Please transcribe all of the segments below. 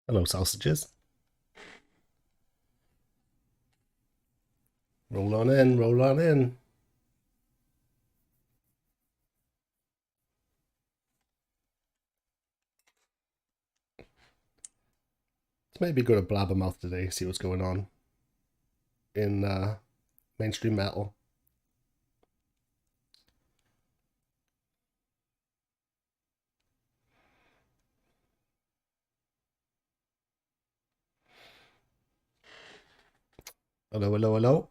Hello, sausages. Roll on in, roll on in. It's maybe go to Blabbermouth today, see what's going on in mainstream metal. Hello, hello, hello.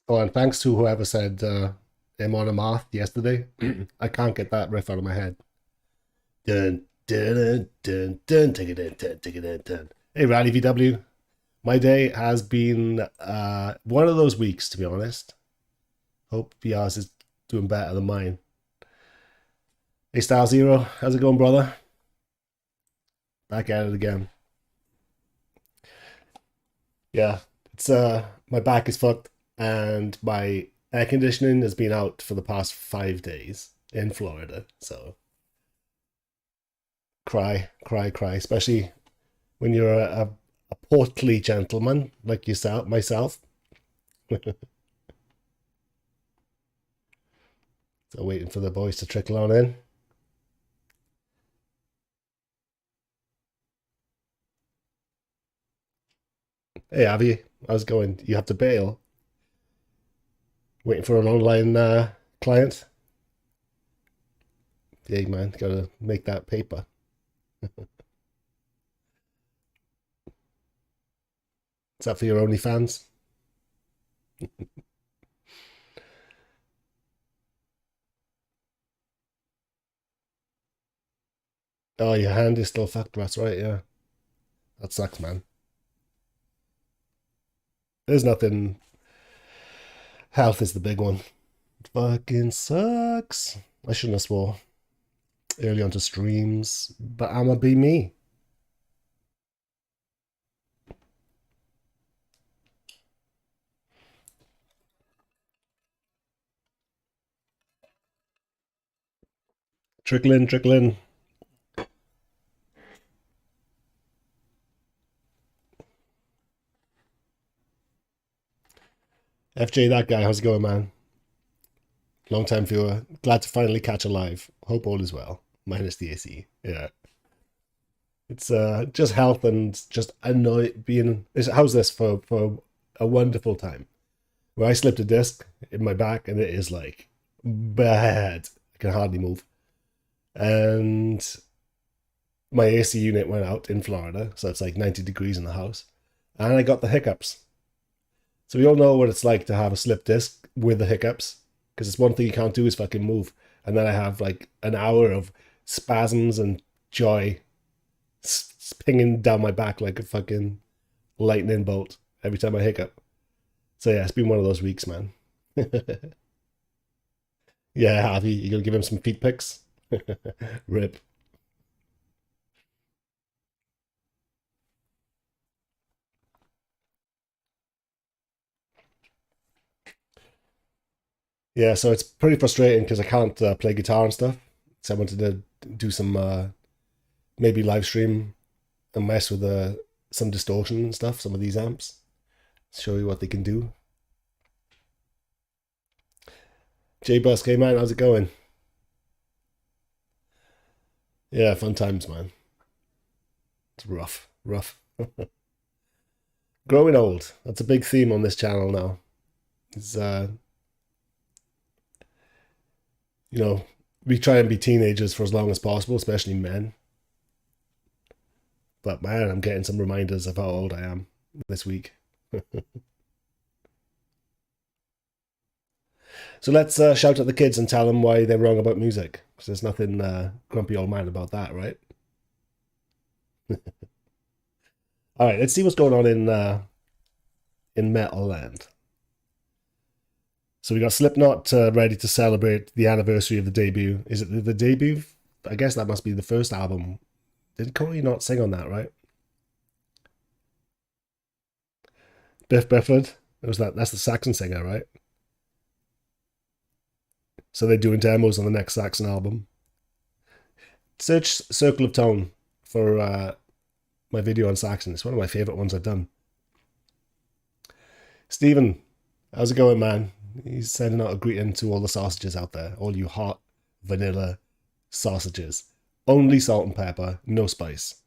Oh, and thanks to whoever said I'm on a moth yesterday. I can't get that riff out of my head. Dun, dun, dun, dun, dun, dun, dun, dun, dun, dun. Hey, Rally VW. My day has been one of those weeks, to be honest. Hope yours is doing better than mine. Hey, Star Zero, how's it going, brother? Back at it again. Yeah, it's my back is fucked, and my air conditioning has been out for the past 5 days in Florida. So cry, cry, cry, especially when you're a portly gentleman like yourself, myself. So waiting for the boys to trickle on in. Hey, Avi, how's it going? You have to bail. Waiting for an online client. Yeah, man, gotta make that paper. Is that for your OnlyFans? Oh, your hand is still fucked. That's right. Yeah, that sucks, man. There's nothing. Health is the big one. It fucking sucks. I shouldn't have swore early onto streams, but I'ma be me. Trickle in, trickle in. FJ, that guy, how's it going, man? Long time viewer. Glad to finally catch a live. Hope all is well. Minus the AC. Yeah. It's just health and just annoy being. How's this for a wonderful time? Where I slipped a disc in my back and it is like bad. I can hardly move. And my AC unit went out in Florida, so it's like 90 degrees in the house, and I got the hiccups. So we all know what it's like to have a slip disc with the hiccups, because it's one thing you can't do is fucking move. And then I have like an hour of spasms and joy pinging down my back like a fucking lightning bolt every time I hiccup. So yeah, it's been one of those weeks, man. Yeah, Harvey, you gonna give him some feet pics? Rip. Yeah, so it's pretty frustrating because I can't play guitar and stuff. So I wanted to do some maybe live stream and mess with some distortion and stuff. Some of these amps, show you what they can do. J Bus came out. How's it going? Yeah, fun times, man. It's rough, rough. Growing old. That's a big theme on this channel now. It's you know, we try and be teenagers for as long as possible, especially men. But man, I'm getting some reminders of how old I am this week. So let's shout at the kids and tell them why they're wrong about music. Because there's nothing grumpy old man about that, right? All right, let's see what's going on in Metal Land. So we got Slipknot ready to celebrate the anniversary of the debut. Is it the debut? I guess that must be the first album. Did Cody not sing on that, right? Biff Bifford. It was that. That's the Saxon singer, right? So they're doing demos on the next Saxon album. Search Circle of Tone for my video on Saxon. It's one of my favorite ones I've done. Stephen, how's it going, man? He's sending out a greeting to all the sausages out there, all you hot vanilla sausages. Only salt and pepper, no spice.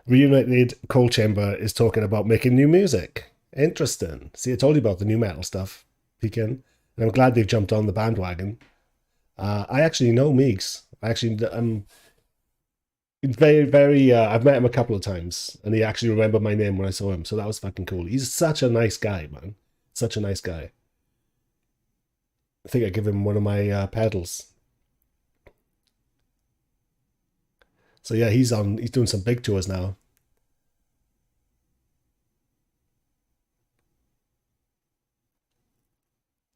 Reunited Coal Chamber is talking about making new music. Interesting. See, I told you about the new metal stuff, Pekin, and I'm glad they've jumped on the bandwagon. I actually know Meeks. I'm very, very. I've met him a couple of times, and he actually remembered my name when I saw him. So that was fucking cool. He's such a nice guy, man. Such a nice guy. I think I give him one of my pedals. So yeah, he's on. He's doing some big tours now.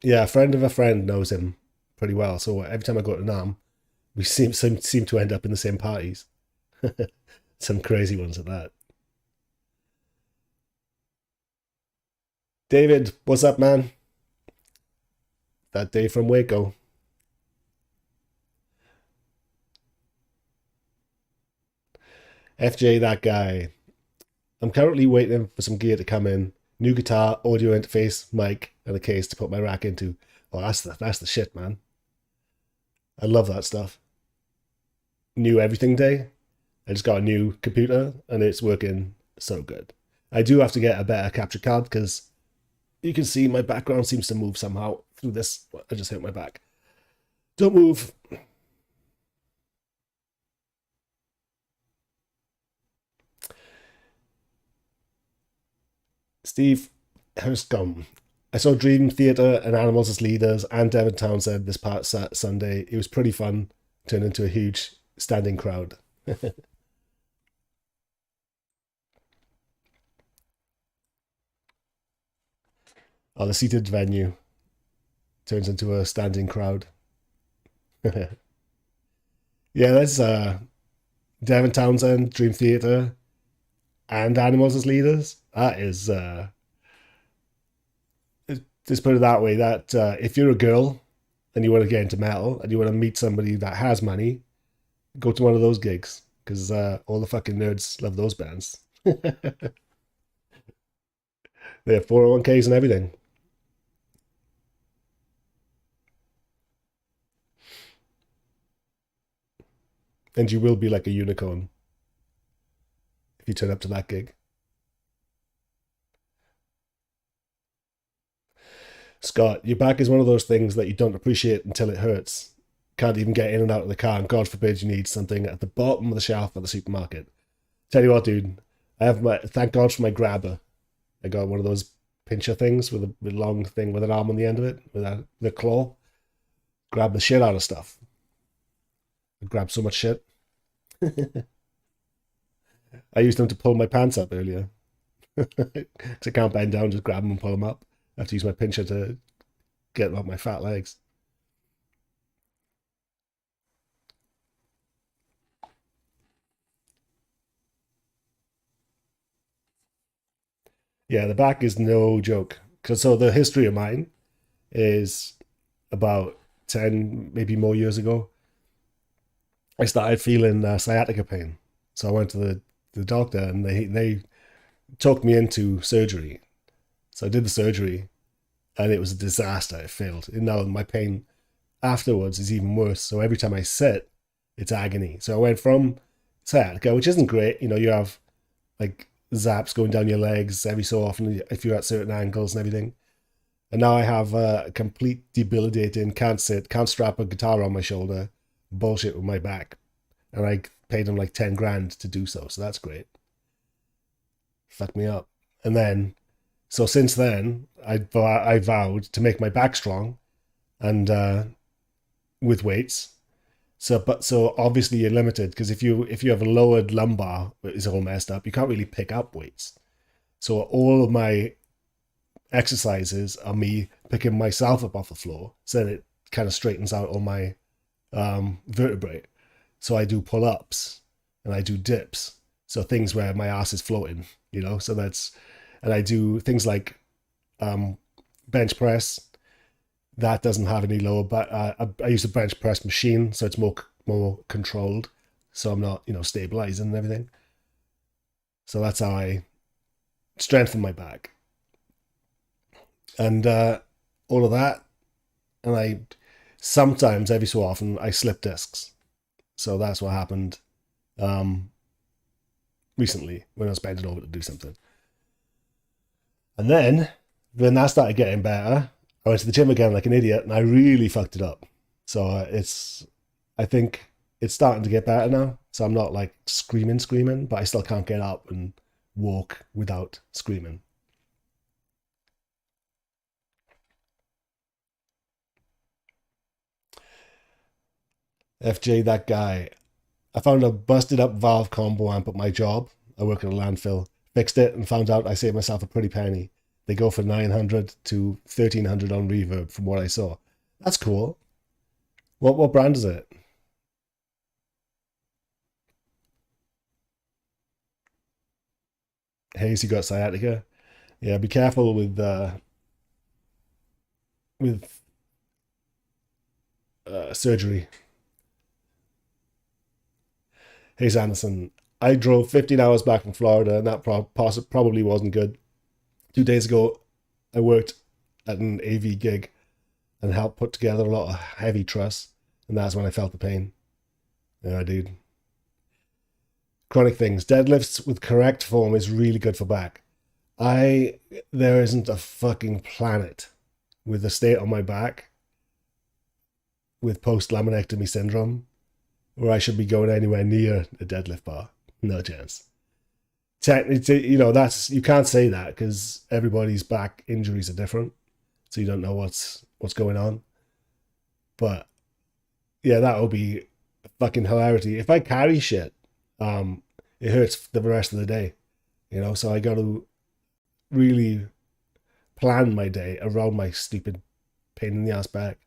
Yeah, a friend of a friend knows him pretty well. So every time I go to Nam, we seem to end up in the same parties. Some crazy ones at that. David, what's up, man? That day from Waco. FJ, that guy. I'm currently waiting for some gear to come in. New guitar, audio interface, mic, and a case to put my rack into. Oh, that's the shit, man. I love that stuff. New everything day. I just got a new computer and it's working so good. I do have to get a better capture card because you can see my background seems to move somehow through this. I just hit my back. Don't move. Steve Herscom. I saw Dream Theater and Animals as Leaders and Devin Townsend this past Sunday. It was pretty fun. Turned into a huge standing crowd. Oh, the seated venue turns into a standing crowd. Yeah, that's Devin Townsend, Dream Theater, and Animals as Leaders. That is, just put it that way, that if you're a girl and you want to get into metal and you want to meet somebody that has money, go to one of those gigs because all the fucking nerds love those bands. They have 401ks and everything. And you will be like a unicorn if you turn up to that gig. Scott, your back is one of those things that you don't appreciate until it hurts. Can't even get in and out of the car, and God forbid you need something at the bottom of the shelf at the supermarket. Tell you what, dude, I have my thank God for my grabber. I got one of those pincher things with a long thing with an arm on the end of it, with the claw. Grab the shit out of stuff. I grab so much shit. I used them to pull my pants up earlier. Because I can't bend down, just grab them and pull them up. I have to use my pincher to get them up my fat legs. Yeah, the back is no joke. Cause so the history of mine is about 10, maybe more years ago. I started feeling sciatica pain. So I went to the doctor and they talked me into surgery. So I did the surgery and it was a disaster. It failed. And now my pain afterwards is even worse. So every time I sit, it's agony. So I went from sciatica, which isn't great. You know, you have like zaps going down your legs every so often if you're at certain angles and everything. And now I have a complete debilitating, can't sit, can't strap a guitar on my shoulder, bullshit with my back. And I paid them like 10 grand to do so. So that's great. Fuck me up. And then, so since then, I vowed to make my back strong and with weights. So obviously you're limited because if you have a lowered lumbar is all messed up, you can't really pick up weights. So all of my exercises are me picking myself up off the floor, so that it kind of straightens out all my vertebrae. So I do pull-ups and I do dips. So things where my ass is floating, So and I do things like bench press. That doesn't have any lower, but I use a bench press machine, so it's more controlled. So I'm not, stabilizing and everything. So that's how I strengthen my back. And all of that. And I sometimes, every so often, I slip discs. So that's what happened recently when I was bending over to do something. And then when that started getting better, I went to the gym again like an idiot, and I really fucked it up. So I think it's starting to get better now. So I'm not like screaming, but I still can't get up and walk without screaming. FJ, that guy. I found a busted up valve combo amp at my job. I work at a landfill. Fixed it and found out I saved myself a pretty penny. They go for 900 to 1300 on Reverb from what I saw. That's cool. What brand is it? Hayes, you got sciatica? Yeah, be careful with surgery. Hayes Anderson, I drove 15 hours back from Florida, and that probably wasn't good. 2 days ago, I worked at an AV gig and helped put together a lot of heavy truss, and that's when I felt the pain. Yeah, dude. Chronic things. Deadlifts with correct form is really good for back. There isn't a fucking planet with the state on my back with post-laminectomy syndrome where I should be going anywhere near a deadlift bar. No chance. Technically, that's, you can't say that because everybody's back injuries are different, so you don't know what's going on. But yeah, that would be fucking hilarity. If I carry shit, it hurts the rest of the day, So I got to really plan my day around my stupid pain in the ass back.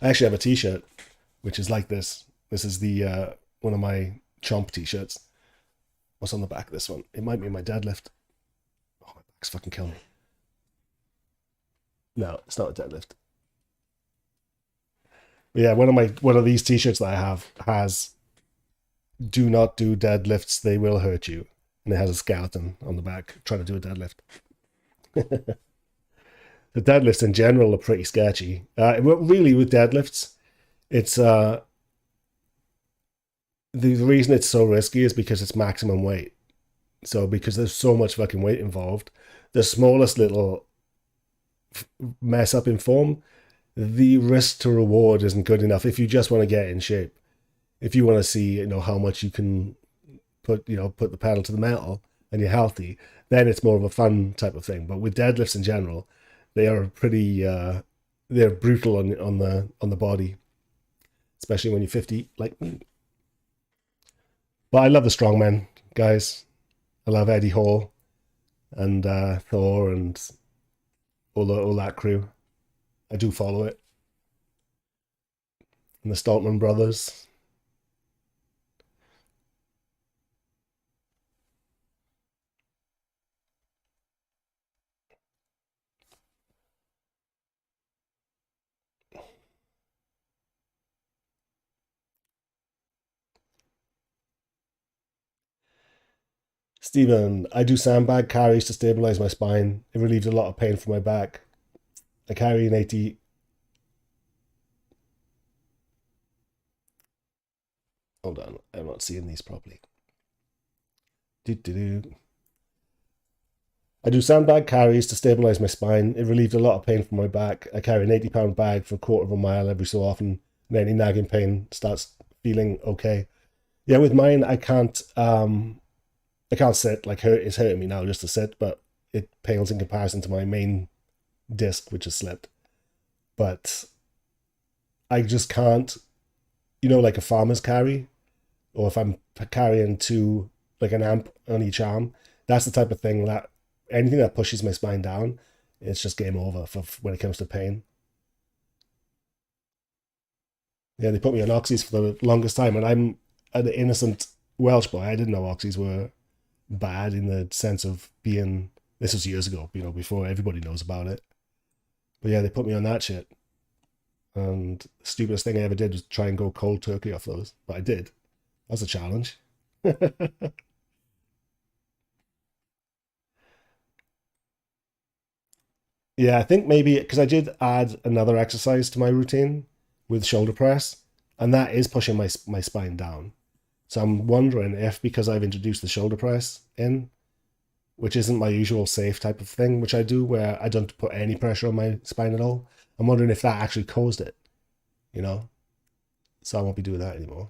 I actually have a T-shirt which is like this. This is the one of my chomp T-shirts. What's on the back of this one? It might be my deadlift. Oh, my back's fucking killing me. No, it's not a deadlift. But yeah, one of these T-shirts that I have has "Do not do deadlifts; they will hurt you," and it has a skeleton on the back trying to do a deadlift. The deadlifts in general are pretty sketchy. Really, with deadlifts, it's the reason it's so risky is because it's maximum weight. So because there's so much fucking weight involved, the smallest little mess up in form, the risk to reward isn't good enough. If you just want to get in shape, if you want to see, how much you can put the pedal to the metal and you're healthy, then it's more of a fun type of thing. But with deadlifts in general, they are pretty they're brutal on the body, especially when you're 50 like me. But I love the strongmen guys. I love Eddie Hall and Thor and all that crew. I do follow it. And the Stoltman brothers. Stephen, I do sandbag carries to stabilize my spine. It relieves a lot of pain from my back. I carry an 80. Hold on, I'm not seeing these properly. Do. I do sandbag carries to stabilize my spine. It relieved a lot of pain from my back. I carry an 80-pound bag for a quarter of a mile every so often, and any nagging pain starts feeling okay. Yeah, with mine, I can't sit. Like, it's hurting me now just to sit, but it pales in comparison to my main disc, which is slipped. but I just can't, like a farmer's carry, or if I'm carrying two, like an amp on each arm, that's the type of thing that anything that pushes my spine down, it's just game over for when it comes to pain. Yeah, they put me on oxys for the longest time, and I'm an innocent Welsh boy. I didn't know oxys were bad in the sense of being. This was years ago, before everybody knows about it. But yeah, they put me on that shit. And the stupidest thing I ever did was try and go cold turkey off those. But I did. That's a challenge. Yeah, I think maybe because I did add another exercise to my routine with shoulder press, and that is pushing my spine down. So I'm wondering if because I've introduced the shoulder press in, which isn't my usual safe type of thing, which I do where I don't put any pressure on my spine at all. I'm wondering if that actually caused it, you know? So I won't be doing that anymore.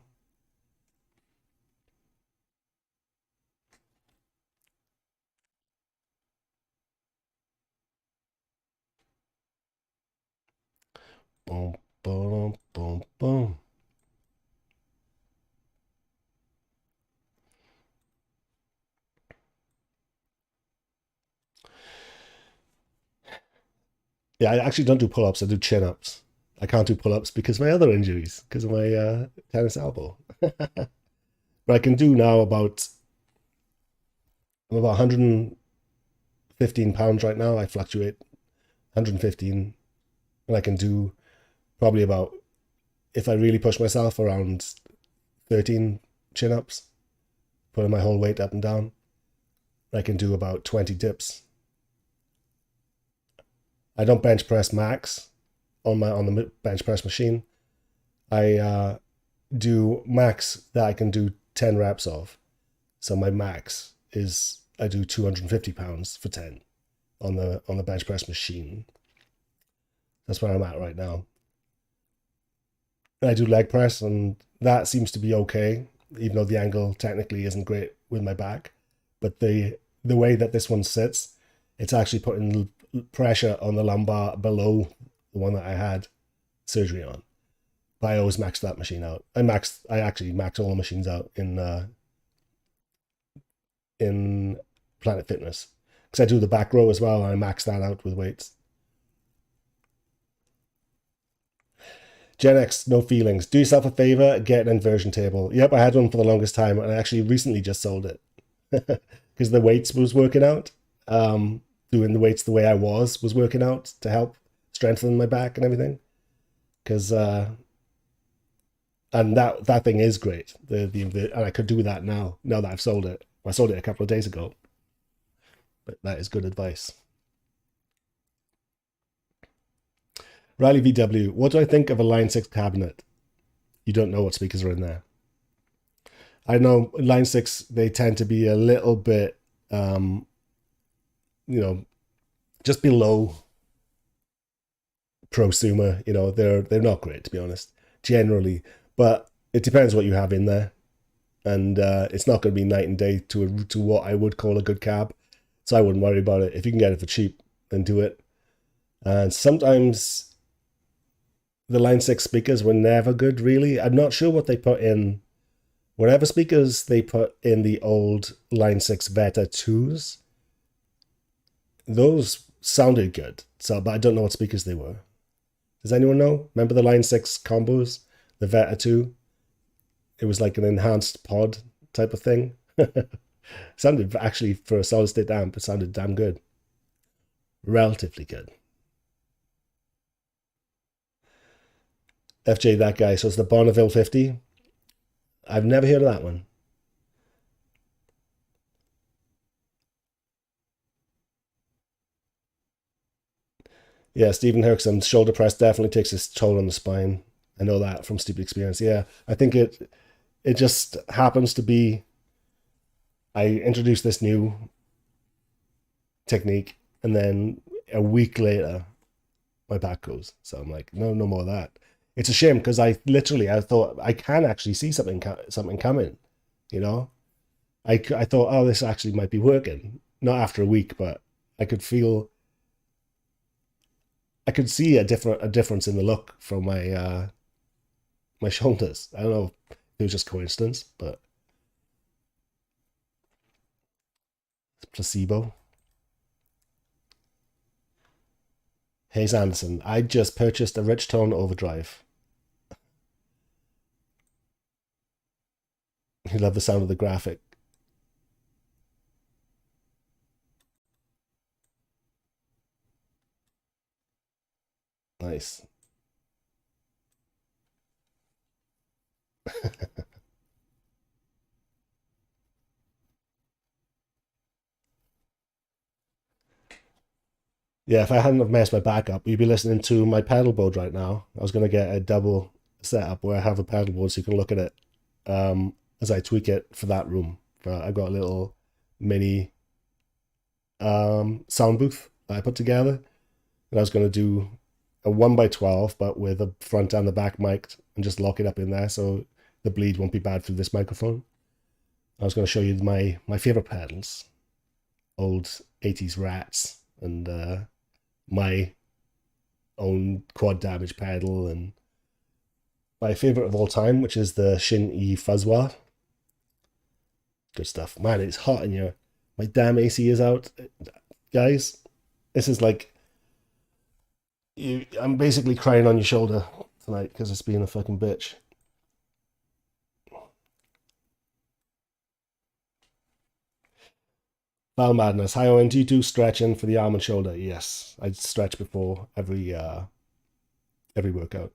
Boom, boom, boom, boom. Yeah, I actually don't do pull ups, I do chin ups. I can't do pull ups because of my other injuries, because of my tennis elbow. But I can do now I'm about 115 pounds right now. I fluctuate 115, and I can do probably about, if I really push myself, around 13 chin ups, putting my whole weight up and down. I can do about 20 dips. I don't bench press max on the bench press machine. I do max that I can do 10 reps of. So my max is I do 250 pounds for 10 on the bench press machine. That's where I'm at right now. And I do leg press, and that seems to be okay, even though the angle technically isn't great with my back. But the way that this one sits, it's actually putting pressure on the lumbar below the one that I had surgery on. But I always max that machine out. I actually max all the machines out in Planet Fitness because I do the back row as well. And I max that out with weights. Gen X, no feelings. Do yourself a favor, get an inversion table. Yep, I had one for the longest time, and I actually recently just sold it because the weights was working out. Doing the weights the way I was working out to help strengthen my back and everything. Because and that thing is great. And I could do that now that I've sold it. I sold it a couple of days ago, but that is good advice. Riley VW, what do I think of a Line 6 cabinet? You don't know what speakers are in there. I know Line 6, they tend to be a little bit, just below prosumer. They're not great, to be honest, generally. But it depends what you have in there. And it's not going to be night and day to what I would call a good cab. So I wouldn't worry about it. If you can get it for cheap, then do it. And sometimes the Line 6 speakers were never good, really. I'm not sure what they put in. Whatever speakers they put in the old Line 6 Veta 2s, those sounded good. But I don't know what speakers they were. Does anyone know? Remember the Line 6 combos? The Veta 2? It was like an enhanced pod type of thing. Sounded, actually, for a solid state amp, it sounded damn good. Relatively good. FJ, that guy. So it's the Bonneville 50. I've never heard of that one. Yeah, Stephen Hirkson, shoulder press definitely takes its toll on the spine. I know that from stupid experience. Yeah, I think it just happens to be. I introduced this new technique, and then a week later, my back goes. So I'm like, no more of that. It's a shame because I thought I can actually see something coming. You know, I thought, oh, this actually might be working. Not after a week, but I could feel I could see a difference in the look from my shoulders. I don't know if it was just coincidence, but it's placebo. Hayes Anderson, I just purchased a rich tone overdrive. You love the sound of the graphic. Nice. Yeah, if I hadn't have messed my back up, you'd be listening to my pedal board right now. I was going to get a double setup where I have a pedal board so you can look at it as I tweak it for that room. I've got a little mini sound booth that I put together, and I was going to do a 1x12, but with a front and the back mic'd, and just lock it up in there so the bleed won't be bad through this microphone. I was going to show you my favorite pedals, old 80s Rats, and my own quad damage pedal, and my favorite of all time, which is the Shin E Fuzzwa. Good stuff. Man, it's hot in here. My damn AC is out. Guys, this is like I'm basically crying on your shoulder tonight because it's being a fucking bitch. Val Madness. Hi Owen, do you do stretching for the arm and shoulder? Yes. I stretch before every workout.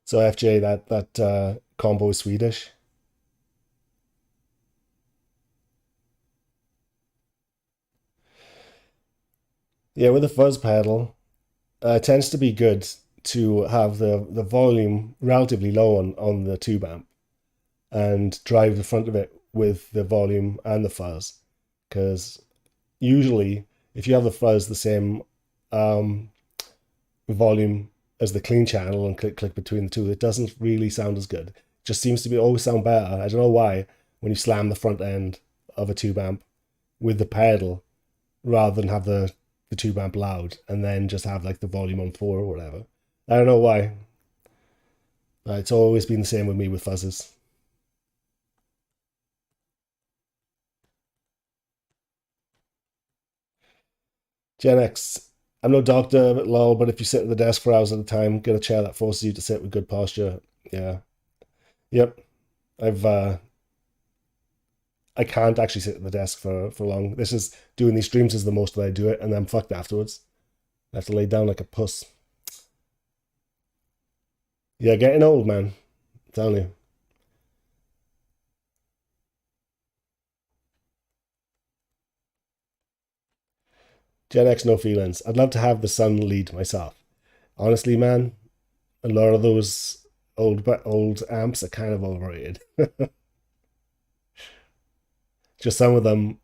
So FJ, that combo is Swedish. Yeah, with a fuzz pedal, it tends to be good to have the volume relatively low on the tube amp and drive the front of it with the volume and the fuzz. Because usually, if you have the fuzz the same volume as the clean channel and click between the two, it doesn't really sound as good. It just seems to be always sound better. I don't know why when you slam the front end of a tube amp with the pedal rather than have the tube amp loud and then just have like the volume on 4 or whatever. I don't know why. It's always been the same with me with fuzzes. Gen X, I'm no doctor, but lol, but if you sit at the desk for hours at a time, get a chair that forces you to sit with good posture. Yeah. Yep. I've I can't actually sit at the desk for long. This is doing these streams is the most that I do it, and then I'm fucked afterwards. I have to lay down like a puss. Yeah, getting old, man. I'm telling you. Gen X, no feelings. I'd love to have the sun lead myself. Honestly, man, a lot of those old amps are kind of overrated. Just some of them,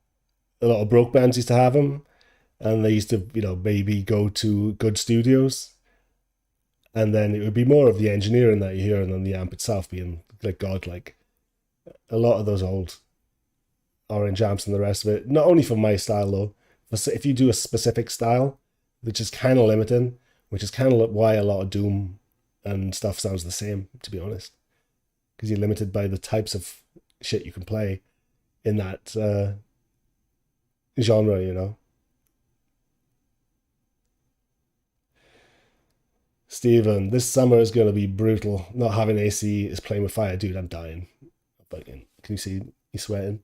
a lot of broke bands used to have them, and they used to, maybe go to good studios, and then it would be more of the engineering that you hear than the amp itself being like godlike. A lot of those old orange amps and the rest of it, not only for my style though, if you do a specific style, which is kind of limiting, which is kind of why a lot of Doom and stuff sounds the same, to be honest, because you're limited by the types of shit you can play in that genre. Steven, this summer is going to be brutal. Not having AC is playing with fire. Dude, I'm dying. Can you see me sweating?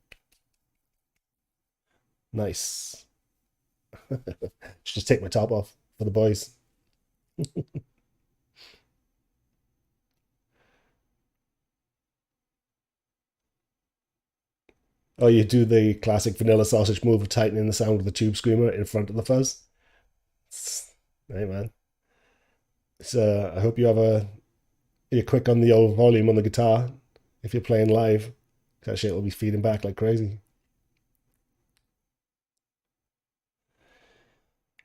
Nice. Should just take my top off for the boys. Oh, you do the classic vanilla sausage move of tightening the sound of the tube screamer in front of the fuzz. Hey man, I hope you're quick on the old volume on the guitar if you're playing live. That shit will be feeding back like crazy.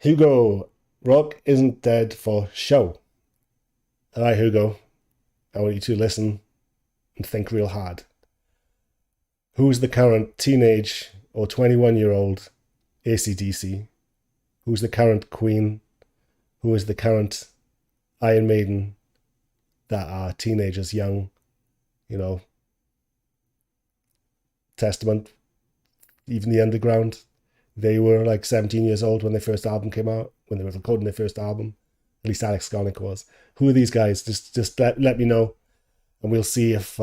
Hugo, rock isn't dead for show. All right, Hugo, I want you to listen and think real hard. Who's the current teenage or 21-year-old AC/DC? Who's the current Queen? Who is the current Iron Maiden that are teenagers, young, you know, Testament, even the Underground? They were like 17 years old when their first album came out, when they were recording their first album. At least Alex Skolnick was. Who are these guys? Just let me know, and we'll see if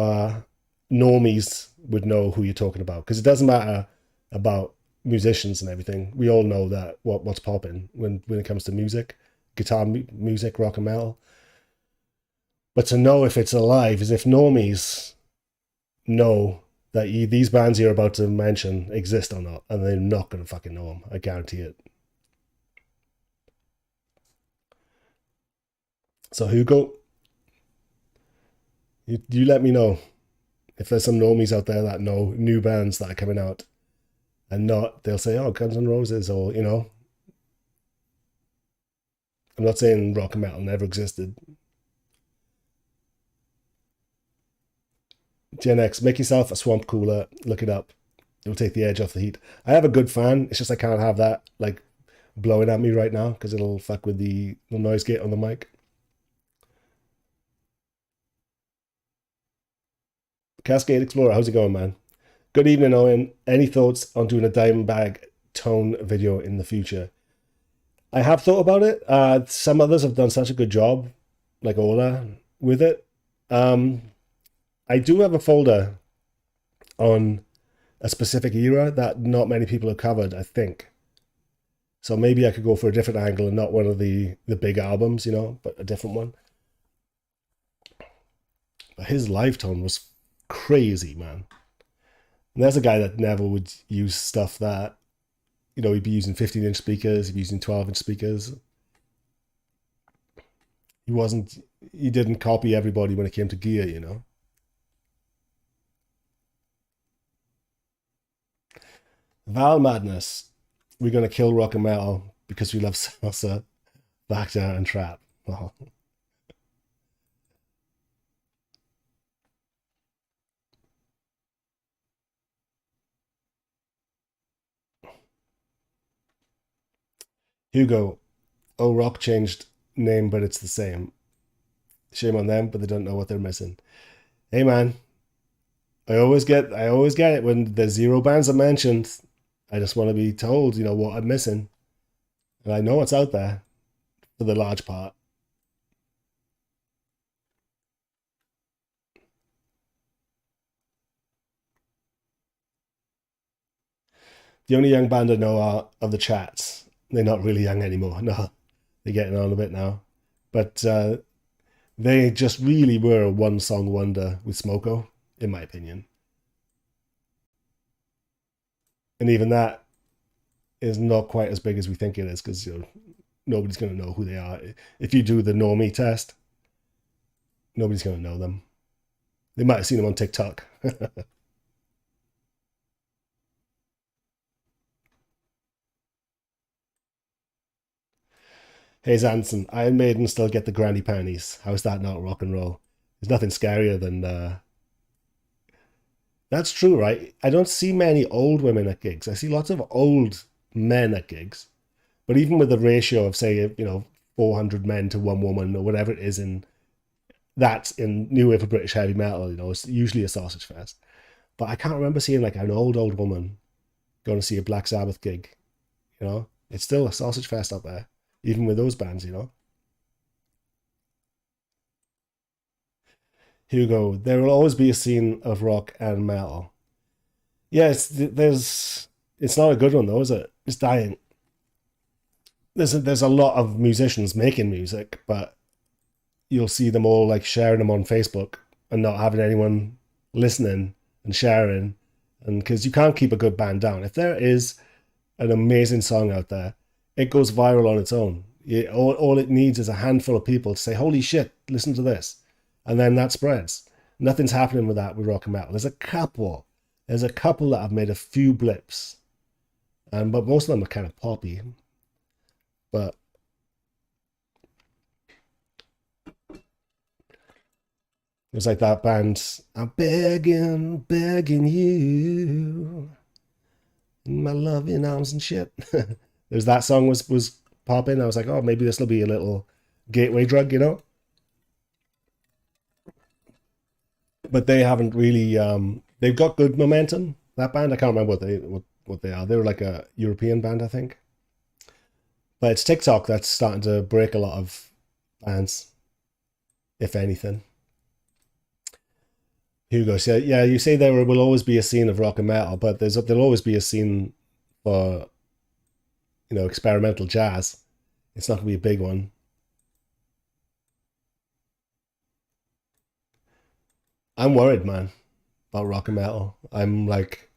normies would know who you're talking about. Because it doesn't matter about musicians and everything. We all know that what's popping when it comes to music, guitar music, rock and metal. But to know if it's alive is if normies know that these bands you're about to mention exist or not, and they're not going to fucking know them. I guarantee it. So Hugo, you let me know if there's some normies out there that know new bands that are coming out, and not, they'll say, oh, Guns N' Roses, or, you know, I'm not saying rock and metal never existed. Gen X, make yourself a swamp cooler, look it up. It'll take the edge off the heat. I have a good fan, it's just I can't have that like blowing at me right now because it'll fuck with the noise gate on the mic. Cascade Explorer, how's it going, man? Good evening, Owen. Any thoughts on doing a Diamond Bag tone video in the future? I have thought about it. Some others have done such a good job, like Ola, with it. I do have a folder on a specific era that not many people have covered, I think. So maybe I could go for a different angle and not one of the big albums, you know, but a different one. But his live tone was crazy, man. And there's a guy that never would use stuff that, you know, he'd be using 15-inch speakers, he'd be using 12-inch speakers. He didn't copy everybody when it came to gear, you know. Val Madness, we're going to kill rock and metal because we love salsa, Bacta, and trap. Oh. Hugo, oh, rock changed name, but it's the same. Shame on them, but they don't know what they're missing. Hey, man, I always get it when there's zero bands are mentioned. I just want to be told, you know, what I'm missing, and I know it's out there for the large part. The only young band I know are of the Chats. They're not really young anymore. No, they're getting on a bit now, but they just really were a one-song wonder with Smoko, in my opinion. And even that is not quite as big as we think it is because, you know, nobody's going to know who they are. If you do the normie test, nobody's going to know them. They might have seen them on TikTok. Hey Zanson, Iron Maiden still get the granny panties. How is that not rock and roll? There's nothing scarier than that's true, right? I don't see many old women at gigs. I see lots of old men at gigs. But even with the ratio of, say, you know, 400 men to one woman or whatever it is in that's in New Wave of British heavy metal, you know, it's usually a sausage fest. But I can't remember seeing like an old woman going to see a Black Sabbath gig. You know, it's still a sausage fest up there, even with those bands. You know, Hugo, there will always be a scene of rock and metal. Yes, there's. It's not a good one though, is it? It's dying. There's a lot of musicians making music, but you'll see them all like sharing them on Facebook and not having anyone listening and sharing, and because you can't keep a good band down. If there is an amazing song out there, it goes viral on its own. All it needs is a handful of people to say, holy shit, listen to this. And then that spreads. Nothing's happening with that with rock and metal. There's a couple. There's a couple that have made a few blips. But most of them are kind of poppy. But It was like that band, I'm begging, begging you, in my loving arms and shit. There's that song was popping. I was like, oh, maybe this will be a little gateway drug, you know? But they haven't really. They've got good momentum. That band, I can't remember what they are. They were like a European band, I think. But it's TikTok that's starting to break a lot of bands, if anything. Hugo said, "Yeah, you say there will always be a scene of rock and metal, but there'll always be a scene for experimental jazz. It's not gonna be a big one." I'm worried, man, about rock and metal. I'm like,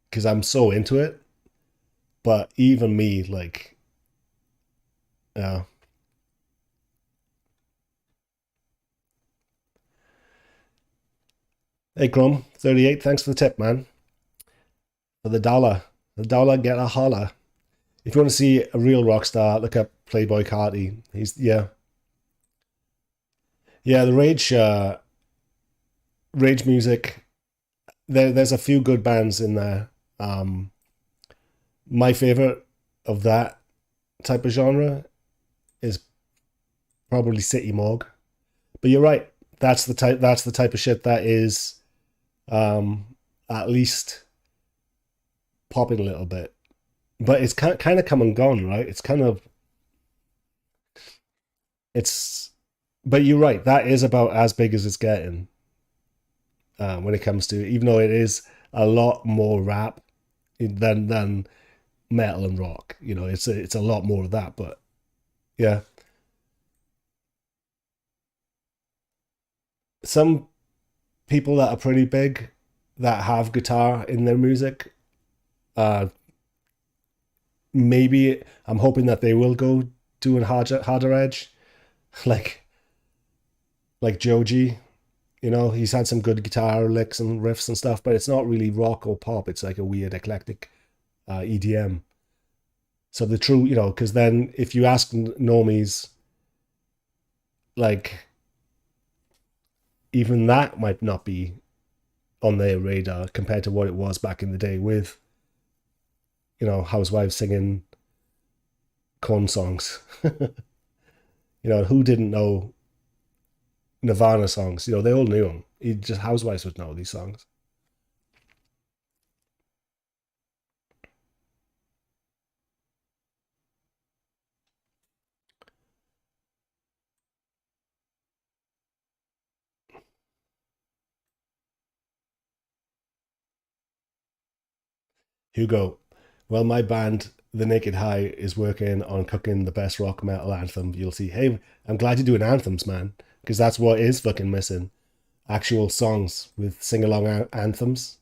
because I'm so into it, but even me, like, yeah. Hey, Chrome 38, thanks for the tip, man. For the dollar, get a holla. If you want to see a real rock star, look up Playboy Carti. He's yeah. The rage music. There's a few good bands in there. Um, my favorite of that type of genre is probably City Morgue. But you're right. That's the type of shit that is um, at least popping a little bit. But it's kind of come and gone, right? It's. But you're right. That is about as big as it's getting when it comes to, even though it is a lot more rap than metal and rock. It's a lot more of that. But yeah, some people that are pretty big that have guitar in their music, uh, maybe I'm hoping that they will go doing harder edge, like Joji. He's had some good guitar licks and riffs and stuff, but it's not really rock or pop. It's like a weird eclectic EDM. So the true, because then if you ask normies, like even that might not be on their radar compared to what it was back in the day with, housewives singing corn songs. Who didn't know Nirvana songs? They all knew them. Just housewives would know these songs. Hugo, well, my band, The Naked High, is working on cooking the best rock metal anthem you'll see. Hey, I'm glad you're doing anthems, man, because that's what is fucking missing. Actual songs with sing along anthems.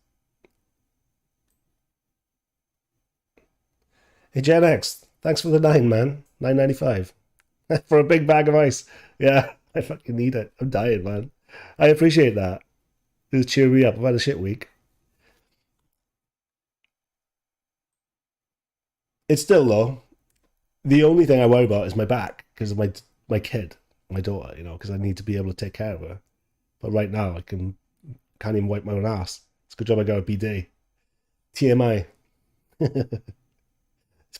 Hey, Gen X, thanks for the nine, man. 9.95 for a big bag of ice. Yeah, I fucking need it. I'm dying, man. I appreciate that. Just cheer me up. I've had a shit week. It's still low. The only thing I worry about is my back because of my kid, my daughter. Because I need to be able to take care of her. But right now, can't even wipe my own ass. It's a good job I got a BD. TMI. Let's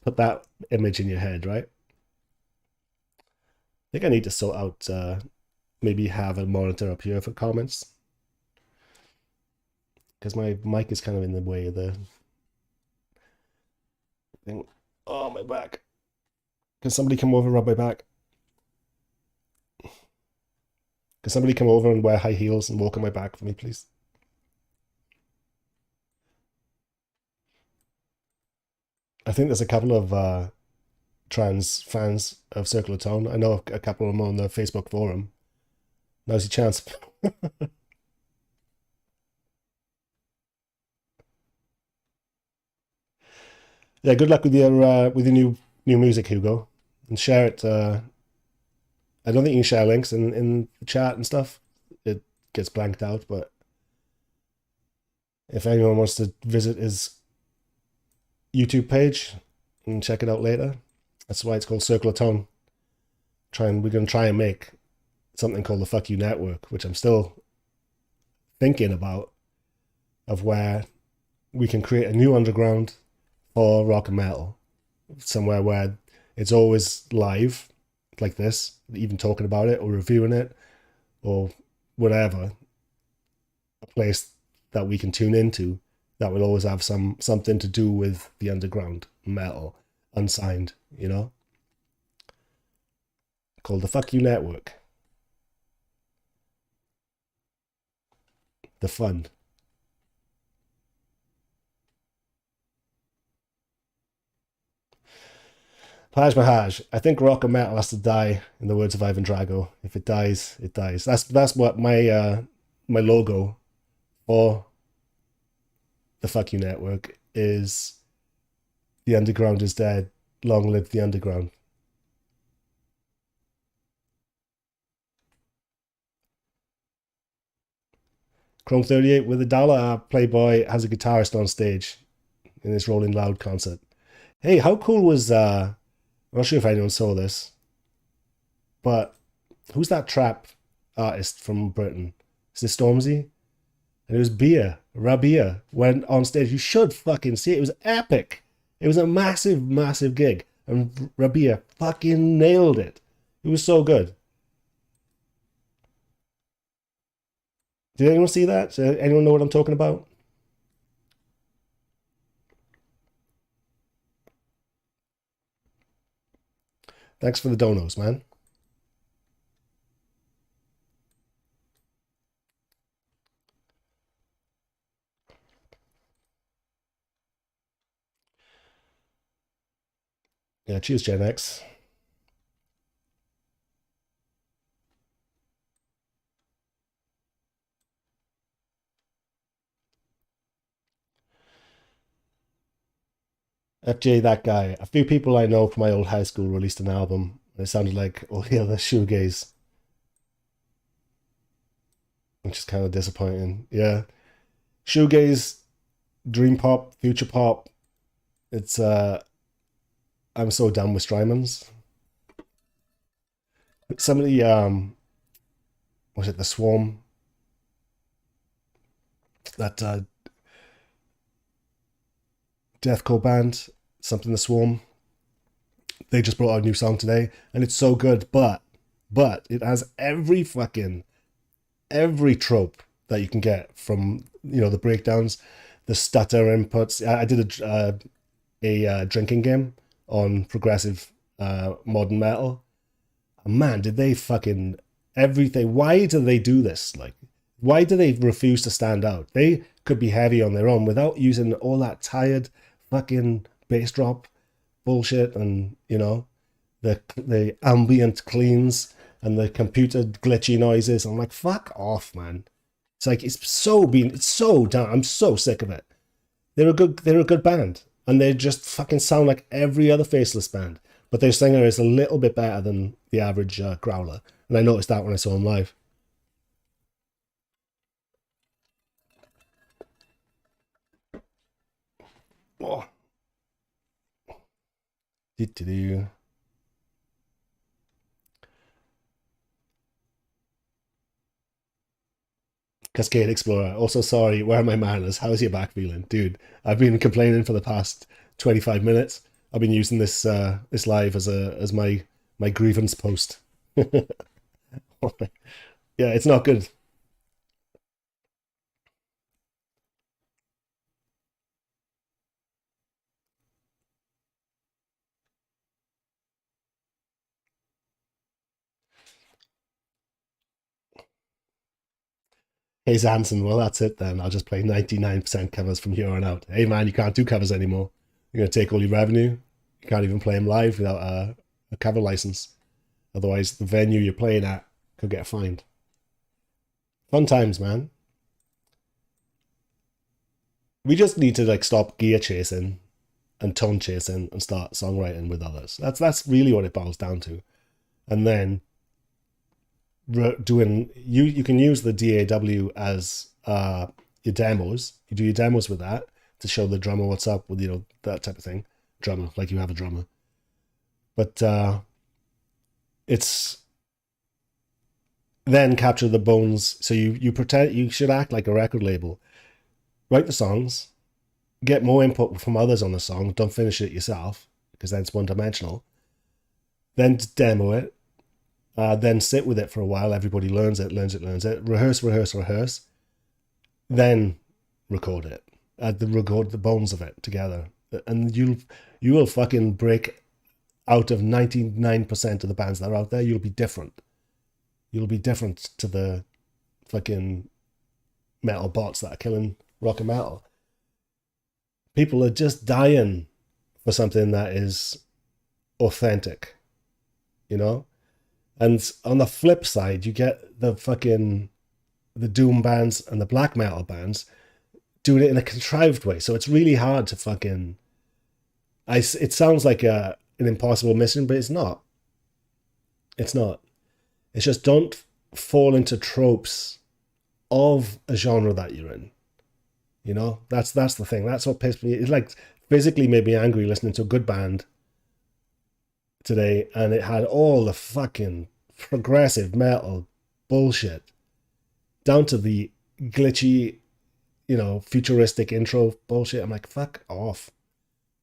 put that image in your head, right? I think I need to sort out. Maybe have a monitor up here for comments because my mic is kind of in the way of the thing. Oh, my back. Can somebody come over and rub my back? Can somebody come over and wear high heels and walk on my back for me, please? I think there's a couple of trans fans of Circular Tone. I know a couple of them on the Facebook forum. Now's your chance. Yeah, good luck with your new music, Hugo, and share it. I don't think you can share links in the chat and stuff. It gets blanked out, but if anyone wants to visit his YouTube page and check it out later, that's why it's called Circular Tone. We're gonna try and make something called the Fuck You Network, which I'm still thinking about, of where we can create a new underground for rock and metal, somewhere where it's always live, like this, even talking about it or reviewing it or whatever. A place that we can tune into that will always have something to do with the underground metal, unsigned, you know, called the Fuck You Network. The fun. Paj Mahaj, I think rock and metal has to die, in the words of Ivan Drago. If it dies, it dies. That's what my logo for the Fuck You Network is. The underground is dead. Long live the underground. Chrome 38 with $1. Playboy has a guitarist on stage in this Rolling Loud concert. Hey, how cool was I'm not sure if anyone saw this, but who's that trap artist from Britain? Is it Stormzy? And it was Rabia went on stage. You should fucking see it. It was epic. It was a massive, massive gig. And Rabia fucking nailed it. It was so good. Did anyone see that? So anyone know what I'm talking about? Thanks for the donos, man. Yeah, cheers, Gen X. FJ, that guy. A few people I know from my old high school released an album. And it sounded like all the other shoegaze, which is kind of disappointing. Yeah, shoegaze, dream pop, future pop. It's I'm so done with Strymons. Some of the was it the Swarm? That deathcore band, something the Swarm. They just brought out a new song today, and it's so good. But it has every trope that you can get from the breakdowns, the stutter inputs. I did a drinking game on progressive modern metal. Man, did they fucking everything? Why do they do this? Like, why do they refuse to stand out? They could be heavy on their own without using all that tired fucking bass drop bullshit and the ambient cleans and the computer glitchy noises. I'm like, fuck off, man. It's like it's so down. I'm so sick of it. They're a good band, and they just fucking sound like every other faceless band. But their singer is a little bit better than the average growler, and I noticed that when I saw him live. Oh. Do-do-do. Cascade Explorer. Also, sorry, where are my manners? How's your back feeling? Dude, I've been complaining for the past 25 minutes. I've been using this live as my grievance post. Yeah, it's not good. Hey Zanson, well that's it then. I'll just play 99% covers from here on out. Hey man, you can't do covers anymore. You're gonna take all your revenue. You can't even play them live without a cover license. Otherwise, the venue you're playing at could get fined. Fun times, man. We just need to like stop gear chasing and tone chasing and start songwriting with others. That's really what it boils down to. And then doing you can use the DAW as your demos. You do your demos with that to show the drummer what's up with that type of thing. Drummer, like you have a drummer. But it's then capture the bones. So you pretend you should act like a record label. Write the songs, get more input from others on the song. Don't finish it yourself because then it's one-dimensional. Then demo it. Then sit with it for a while. Everybody learns it. Rehearse. Then record it. Record the bones of it together, and you will fucking break out of 99% of the bands that are out there. You'll be different. You'll be different to the fucking metal bots that are killing rock and metal. People are just dying for something that is authentic, you know? And on the flip side, you get the doom bands and the black metal bands doing it in a contrived way. So it's really hard to fucking... It sounds like an impossible mission, but it's not. It's not. It's just don't fall into tropes of a genre that you're in. You know, that's the thing. That's what pissed me. It's like physically made me angry listening to a good band today, and it had all the fucking progressive metal bullshit down to the glitchy, you know, futuristic intro bullshit. I'm like, fuck off.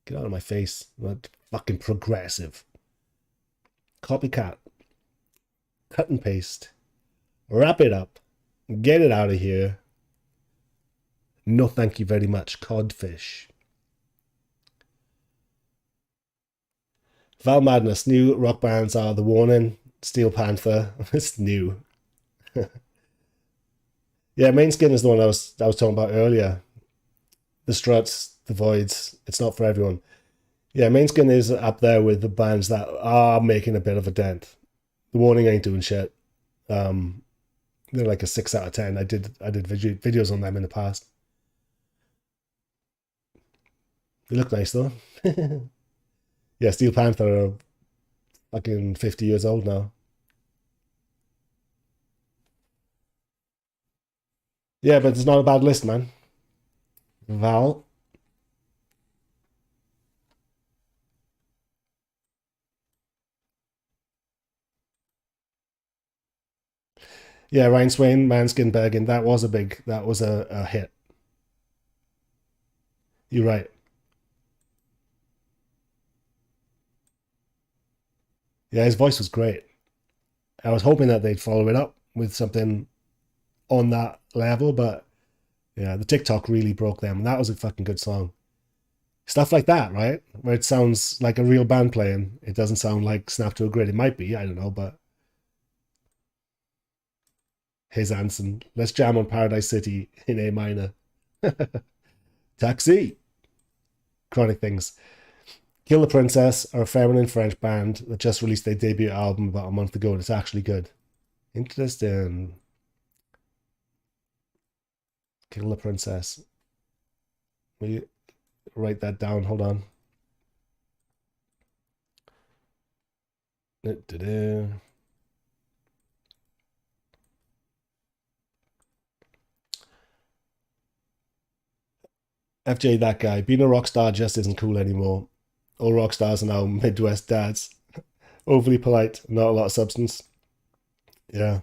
Get out of my face. That fucking progressive. Copycat. Cut and paste. Wrap it up. Get it out of here. No thank you very much, codfish. Val Madness. New rock bands are The Warning, Steel Panther. It's new. Yeah, Main Skin is the one I was talking about earlier. The Struts, The Voids. It's not for everyone. Yeah, Main Skin is up there with the bands that are making a bit of a dent. The Warning ain't doing shit. They're like a 6 out of 10. I did videos on them in the past. They look nice though. Yeah, Steel Panther are fucking 50 years old now. Yeah, but it's not a bad list, man. Val. Yeah, Ryan Swain, Manskin, Bergen. That was a hit. You're right. Yeah, his voice was great. I was hoping that they'd follow it up with something on that level, but yeah, the TikTok really broke them. That was a fucking good song. Stuff like that, right? Where it sounds like a real band playing. It doesn't sound like Snap to a Grid. It might be, I don't know, but his Anson. Let's jam on Paradise City in A minor. Taxi. Chronic Things. Kill the Princess are a feminine French band that just released their debut album about a month ago, and it's actually good. Interesting. Kill the Princess. Will you write that down? Hold on. FJ, that guy. Being a rock star just isn't cool anymore. All rock stars are now Midwest dads. Overly polite, not a lot of substance. Yeah.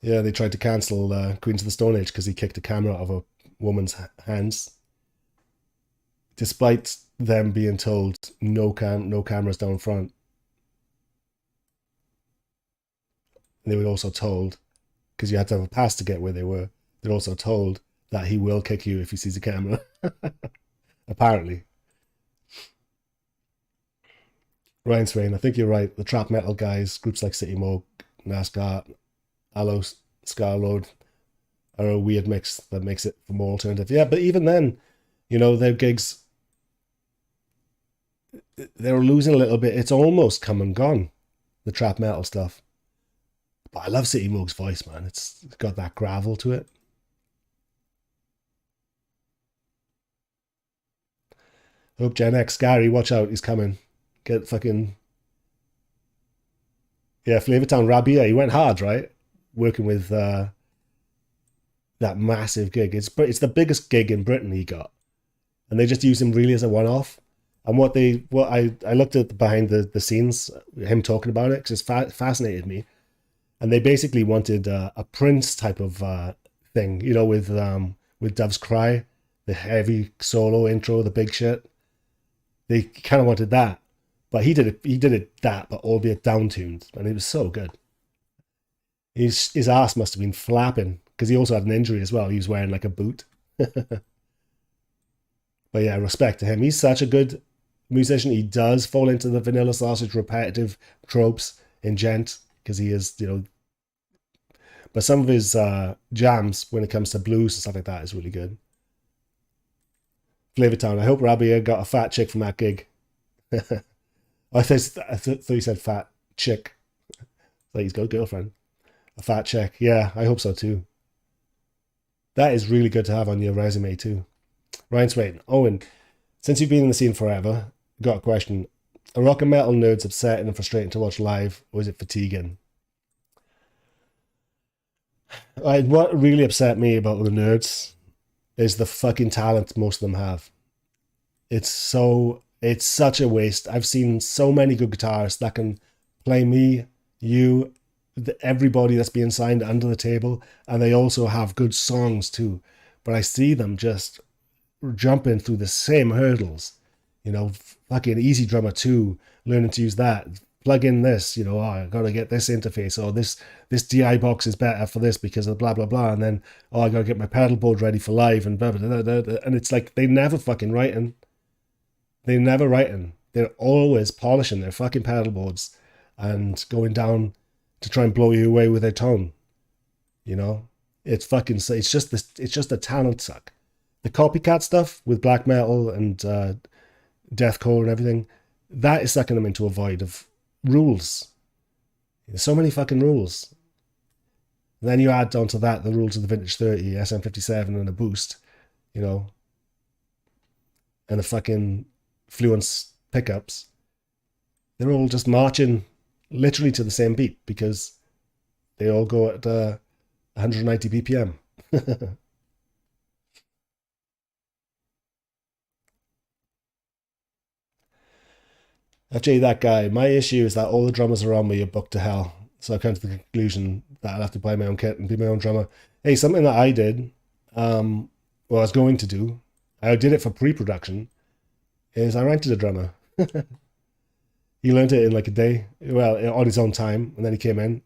Yeah, they tried to cancel Queens of the Stone Age because he kicked a camera out of a woman's hands, despite them being told no cameras down front. And they were also told, because you had to have a pass to get where they were, they're also told that he will kick you if he sees a camera. Apparently. Ryan Swain, I think you're right. The trap metal guys, groups like City Moog, NASCAR, Allo, Scarlord, are a weird mix that makes it more alternative. Yeah, but even then, you know, their gigs, they're losing a little bit. It's almost come and gone, the trap metal stuff. But I love City Moog's voice, man. It's got that gravel to it. Hope Gen X, Gary, watch out, he's coming. Get fucking... Yeah, Flavortown Rabia, he went hard, right? Working with that massive gig. It's the biggest gig in Britain he got. And they just used him really as a one-off. And what I looked at behind the scenes, him talking about it, because it fascinated me. And they basically wanted a Prince type of thing, you know, with Dove's Cry, the heavy solo intro, the big shit. They kind of wanted that, but he did it. He did it that, but albeit down tuned, and it was so good. His ass must have been flapping because he also had an injury as well. He was wearing like a boot. But yeah, respect to him. He's such a good musician. He does fall into the vanilla sausage repetitive tropes in gent because he is, you know. But some of his jams when it comes to blues and stuff like that is really good. Flavortown. I hope Rabia got a fat chick from that gig. I thought you said fat chick. Like he's got a girlfriend. A fat chick. Yeah, I hope so too. That is really good to have on your resume too. Ryan Swain. Owen, since you've been in the scene forever, got a question. Are rock and metal nerds upsetting and frustrating to watch live, or is it fatiguing? What really upset me about the nerds is the fucking talent most of them have. It's such a waste. I've seen so many good guitarists that can play me, you, everybody that's being signed under the table, and they also have good songs too. But I see them just jumping through the same hurdles, you know, fucking Easy Drummer 2, learning to use that. Plug in this, you know, oh, I gotta get this interface, or this DI box is better for this because of blah blah blah, and then oh, I gotta get my pedal board ready for live and blah blah blah, blah, blah. And it's like they never fucking writing. They're never writing. They're always polishing their fucking pedal boards and going down to try and blow you away with their tone. You know, it's fucking. It's just this. It's just a talent suck. The copycat stuff with black metal and deathcore and everything, that is sucking them into a void of rules. There's so many fucking rules. And then you add onto that the rules of the Vintage 30, SM57 and a boost, you know, and the fucking Fluence pickups. They're all just marching literally to the same beat because they all go at 190 BPM. Actually, that guy, my issue is that all the drummers around me are booked to hell. So I come to the conclusion that I'll have to buy my own kit and be my own drummer. Hey, something that I did, well, I was going to do, I did it for pre-production, is I rented a drummer. He learned it in like a day, well, on his own time, and then he came in,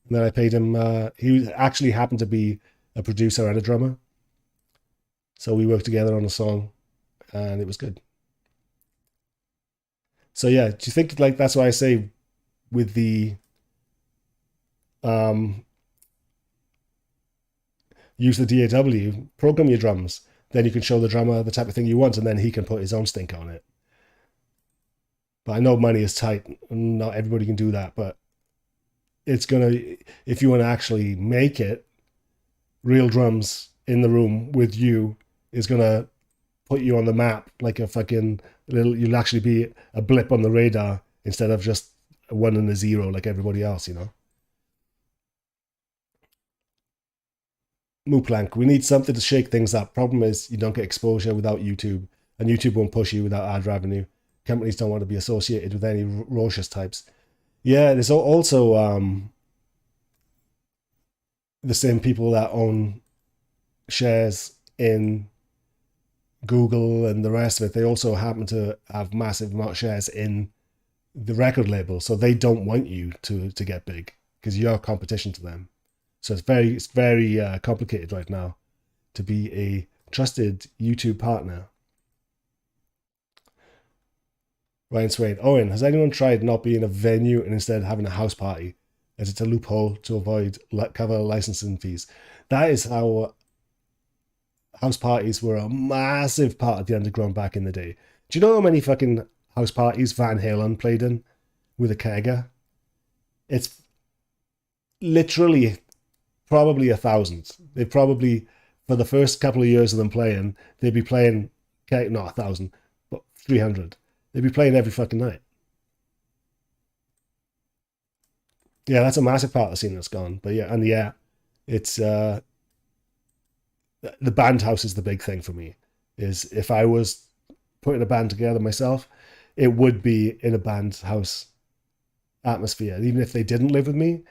and then I paid him. He actually happened to be a producer and a drummer, so we worked together on a song, and it was good. So yeah, do you think like that's why I say with the um, use the DAW, program your drums, then you can show the drummer the type of thing you want, and then he can put his own stink on it. But I know money is tight, and not everybody can do that. But it's gonna, if you want to actually make it, real drums in the room with you is gonna put you on the map like a fucking little. You'll actually be a blip on the radar instead of just a one and a zero like everybody else, you know. Mooplank, we need something to shake things up. Problem is you don't get exposure without YouTube, and YouTube won't push you without ad revenue. Companies don't want to be associated with any raucous types. Yeah, there's also the same people that own shares in Google and the rest of it. They also happen to have massive amount of shares in the record label, so they don't want you to get big because you're competition to them. So it's very complicated right now to be a trusted YouTube partner. Ryan Swain, Owen, has anyone tried not being a venue and instead having a house party, as it's a loophole to avoid cover licensing fees? That is how house parties were a massive part of the underground back in the day. Do you know how many fucking house parties Van Halen played in with a kegger? It's literally probably 1,000. They probably, for the first couple of years of them playing, they'd be playing, not 1,000, but 300. They'd be playing every fucking night. Yeah, that's a massive part of the scene that's gone. But yeah, and yeah, it's the band house is the big thing for me. Is if I was putting a band together myself, it would be in a band house atmosphere. Even if they didn't live with me,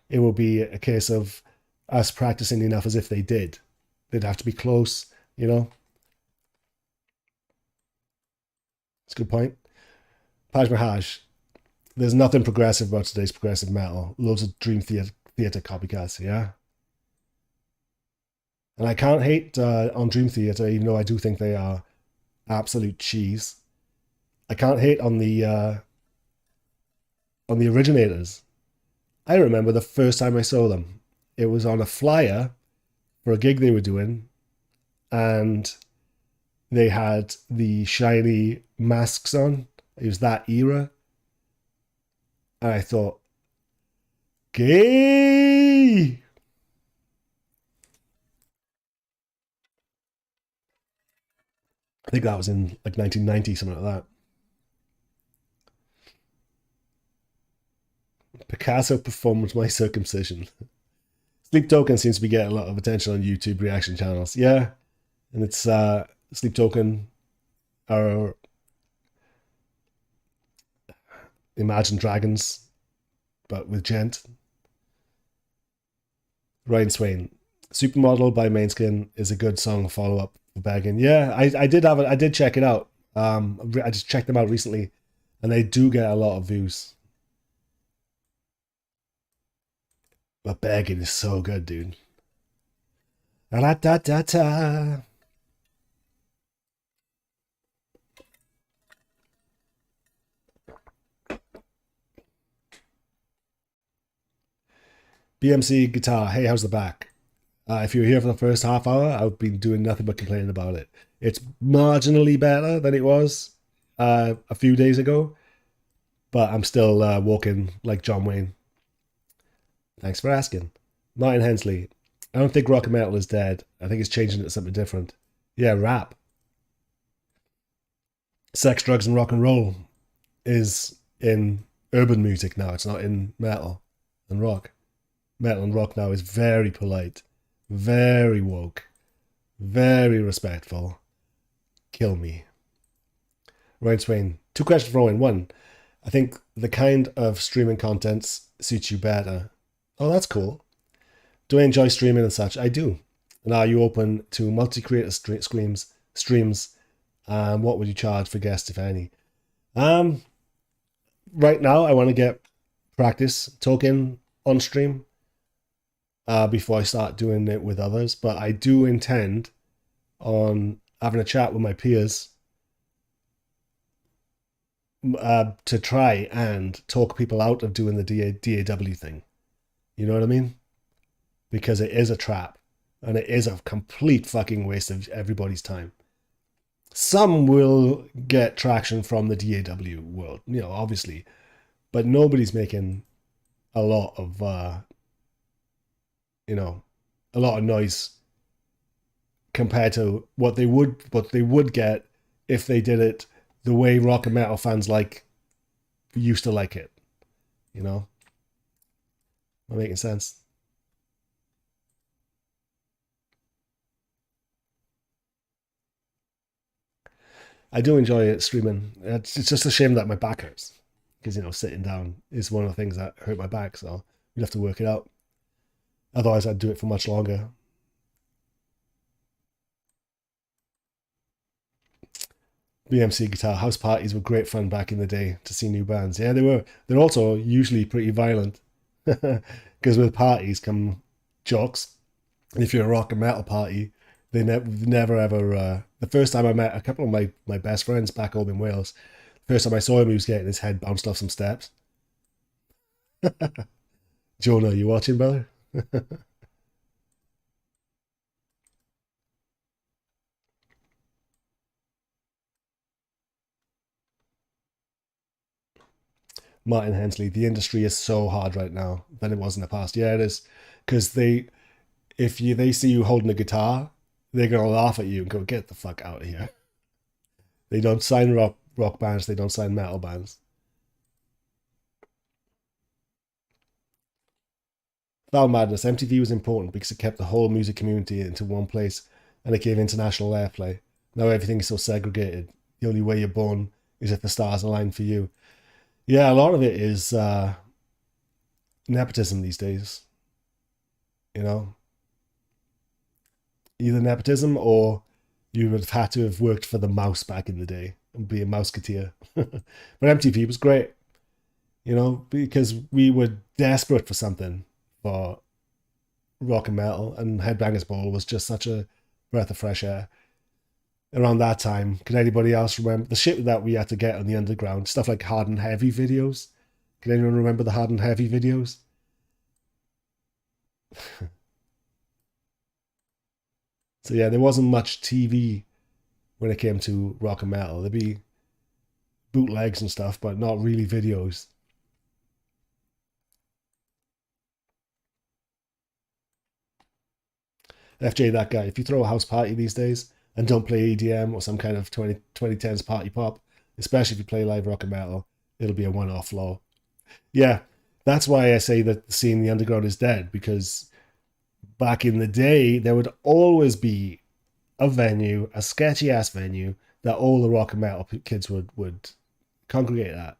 it would be a case of us practicing enough as if they did. They'd have to be close, you know? It's a good point. Paj Mahaj, there's nothing progressive about today's progressive metal. Loads of Dream Theater copycats, yeah? And I can't hate on Dream Theater, even though I do think they are absolute cheese. I can't hate on the originators. I remember the first time I saw them. It was on a flyer for a gig they were doing, and they had the shiny masks on. It was that era. And I thought, gay! I think that was in like 1990, something like that. Picasso performed my circumcision. Sleep Token seems to be getting a lot of attention on YouTube reaction channels. Yeah. And it's Sleep Token are Imagine Dragons, but with gent. Ryan Swain. Supermodel by Mainskin is a good song follow-up for Begging. Yeah, I did check it out. I just checked them out recently, and they do get a lot of views. But Begging is so good, dude. Da da da da. BMC guitar. Hey, how's the back? If you were here for the first half hour, I've been doing nothing but complaining about it. It's marginally better than it was a few days ago, but I'm still walking like John Wayne. Thanks for asking. Martin Hensley. I don't think rock and metal is dead. I think it's changing to something different. Yeah, rap. Sex, drugs, and rock and roll is in urban music now. It's not in metal and rock. Metal and rock now is very polite, very woke, very respectful. Kill me. Ryan Swain. 2 questions for Owen. 1, I think the kind of streaming content suits you better. Oh, that's cool. Do I enjoy streaming and such? I do. And are you open to multi-creator streams? What would you charge for guests, if any? Right now, I want to get practice talking on stream before I start doing it with others. But I do intend on having a chat with my peers to try and talk people out of doing the DAW thing. You know what I mean? Because it is a trap, and it is a complete fucking waste of everybody's time. Some will get traction from the DAW world, you know, obviously, but nobody's making a lot of, a lot of noise compared to what they would get if they did it the way rock and metal fans used to like it. You know, am I making sense? I do enjoy it streaming. It's just a shame that my back hurts because, sitting down is one of the things that hurt my back. So we'd have to work it out. Otherwise, I'd do it for much longer. BMC guitar house parties were great fun back in the day to see new bands. Yeah, they were. They're also usually pretty violent because with parties come jocks. And if you're a rock and metal party, they never ever. The first time I met a couple of my best friends back home in Wales, the first time I saw him, he was getting his head bounced off some steps. Jonah, you watching, brother? Martin Hensley, the industry is so hard right now than it was in the past. Yeah, it is, because they see you holding a guitar, they're gonna laugh at you and go, "Get the fuck out of here." They don't sign rock bands. They don't sign metal bands. Val Madness. MTV was important because it kept the whole music community into one place and it gave international airplay. Now everything is so segregated. the only way you're born is if the stars align for you. Yeah, a lot of it is nepotism these days. You know, either nepotism or you would have had to have worked for the mouse back in the day and be a mouseketeer. But MTV was great, you know, because we were desperate for something for rock and metal, and Headbangers Ball was just such a breath of fresh air. Around that time, can anybody else remember the shit that we had to get on the underground? Stuff like Hard and Heavy videos. Can anyone remember the Hard and Heavy videos? So yeah, there wasn't much TV when it came to rock and metal. There'd be bootlegs and stuff, but not really videos. FJ, that guy, if you throw a house party these days and don't play EDM or some kind of 2010s party pop, especially if you play live rock and metal, it'll be a one-off flaw. Yeah, that's why I say that the scene in the underground is dead, because back in the day, there would always be a venue, a sketchy ass venue, that all the rock and metal kids would congregate at.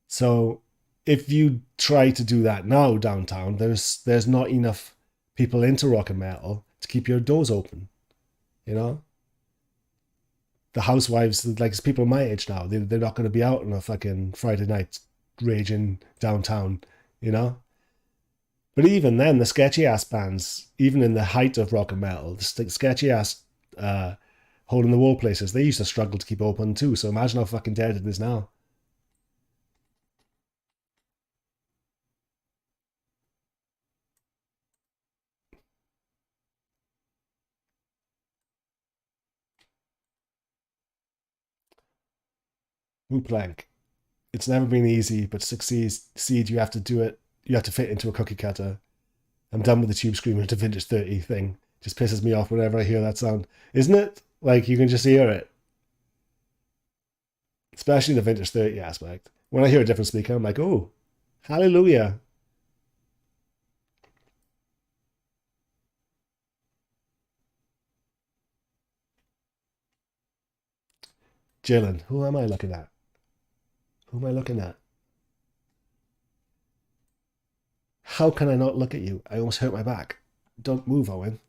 So if you try to do that now downtown, there's not enough people into rock and metal to keep your doors open. You know, the housewives, like it's people my age now, they're not going to be out on a fucking Friday night raging downtown. You know. But even then, the sketchy ass bands, even in the height of rock and metal, the sketchy ass hole in the wall places, they used to struggle to keep open too. So imagine how fucking dead it is now. Plank. It's never been easy, but to succeed, you have to do it. You have to fit into a cookie cutter. I'm done with the tube screamer to vintage 30 thing. Just pisses me off whenever I hear that sound. Isn't it? Like, you can just hear it. Especially the vintage 30 aspect. When I hear a different speaker, I'm like, oh, hallelujah. Jillian, who am I looking at? Who am I looking at? How can I not look at you? I almost hurt my back. Don't move, Owen.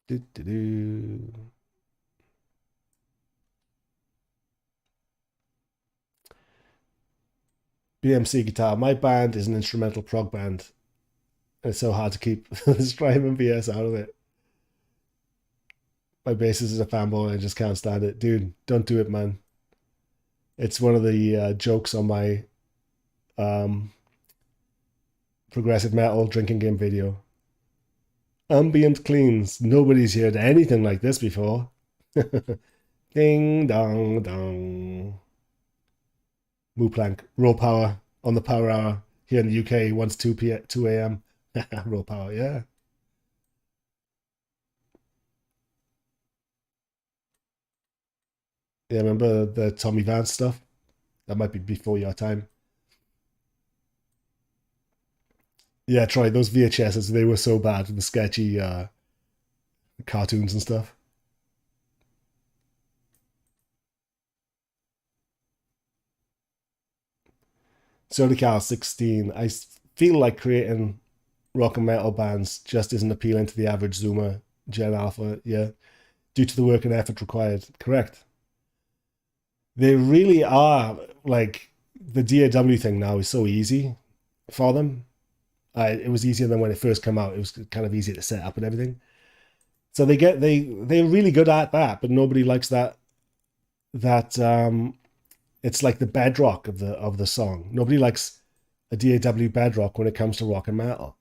Do-do-do. BMC guitar. My band is an instrumental prog band. It's so hard to keep Strymon and BS out of it. My bassist is a fanboy. I just can't stand it. Dude, don't do it, man. It's one of the jokes on my um, progressive metal drinking game video. Ambient cleans. Nobody's heard anything like this before. Ding dong dong. Moo plank. Raw power on the power hour here in the UK. Once 2 a.m. Raw power, yeah. Yeah, remember the Tommy Vance stuff? That might be before your time. Yeah, Troy, those VHSs, they were so bad, the sketchy cartoons and stuff. SodaCal 16, I feel like creating rock and metal bands just isn't appealing to the average Zoomer Gen Alpha, yeah, due to the work and effort required. Correct. They really are, like, the DAW thing now is so easy for them. It was easier than when it first came out. It was kind of easy to set up and everything. So they're really good at that, but nobody likes that it's like the bedrock of the song. Nobody likes a DAW bedrock when it comes to rock and metal.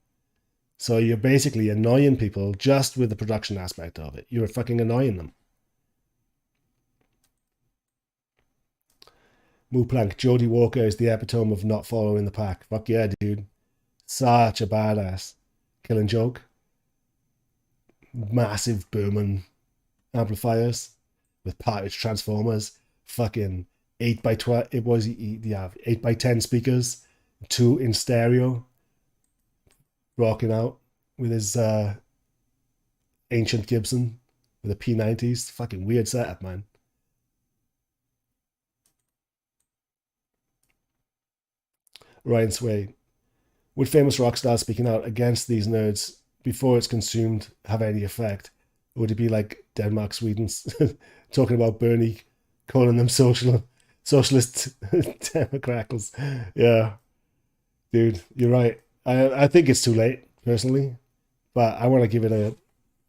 So you're basically annoying people just with the production aspect of it. You're fucking annoying them. Moo Plank, Jodie Walker is the epitome of not following the pack. Fuck yeah, dude. Such a badass. Killing Joke. Massive Berman amplifiers with Partridge transformers. Fucking 8 by 12. It was, yeah, 8 by 10 speakers. 2 in stereo. Rocking out with his ancient Gibson with a P90s. Fucking weird setup, man. Ryan Sway. Would famous rock stars speaking out against these nerds before it's consumed have any effect? Or would it be like Denmark, Sweden, talking about Bernie, calling them socialist democrats? Yeah, dude, you're right. I think it's too late personally, but I want to give it a.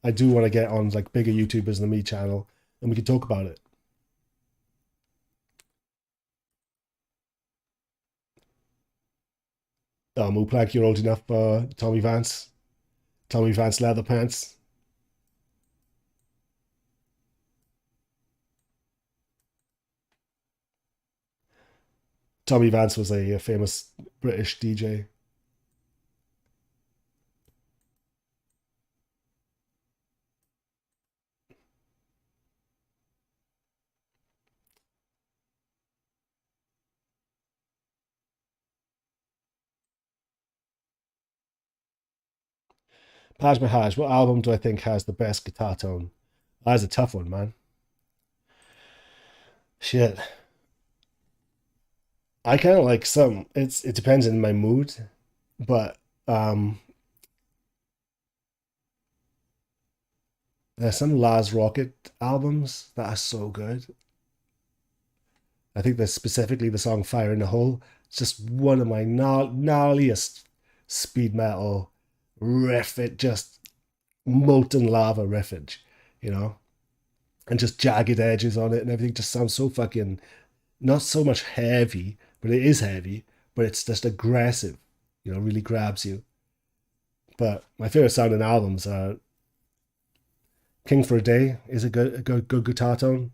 I do want to get on like bigger YouTubers than me channel, and we can talk about it. Muplank, you're old enough for Tommy Vance leather pants. Tommy Vance was a famous British DJ. Paj Mahaj, what album do I think has the best guitar tone? That's a tough one, man. Shit. I kind of like some. It depends on my mood, but um, there's some Lars Rocket albums that are so good. I think there's specifically the song "Fire in the Hole." It's just one of my gnarliest speed metal riff. It just molten lava riffage, you know, and just jagged edges on it, and everything just sounds so fucking not so much heavy, but it is heavy, but it's just aggressive, you know, really grabs you. But my favorite sounding albums are King for a Day is a good guitar tone,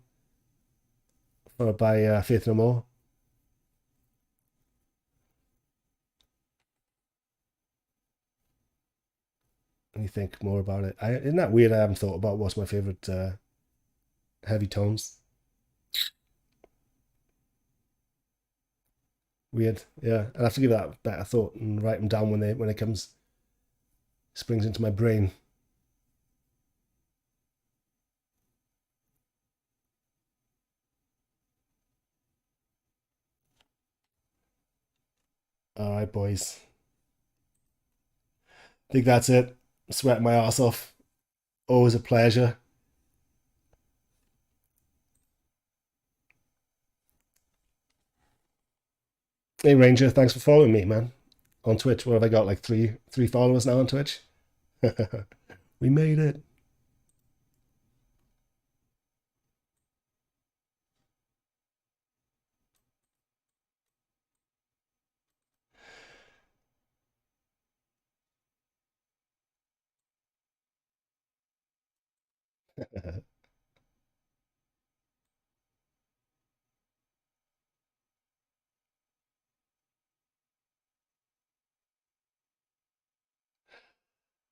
followed by Faith No More. Let me think more about it. Isn't that weird? I haven't thought about what's my favorite heavy tones. Weird, yeah. I'll have to give that a better thought and write them down when it comes springs into my brain. All right, boys. I think that's it. Sweating my ass off. Always a pleasure. Hey Ranger, thanks for following me, man. On Twitch, what have I got? Like three followers now on Twitch. We made it.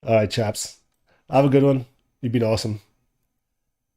All right, chaps. Have a good one. You've been awesome.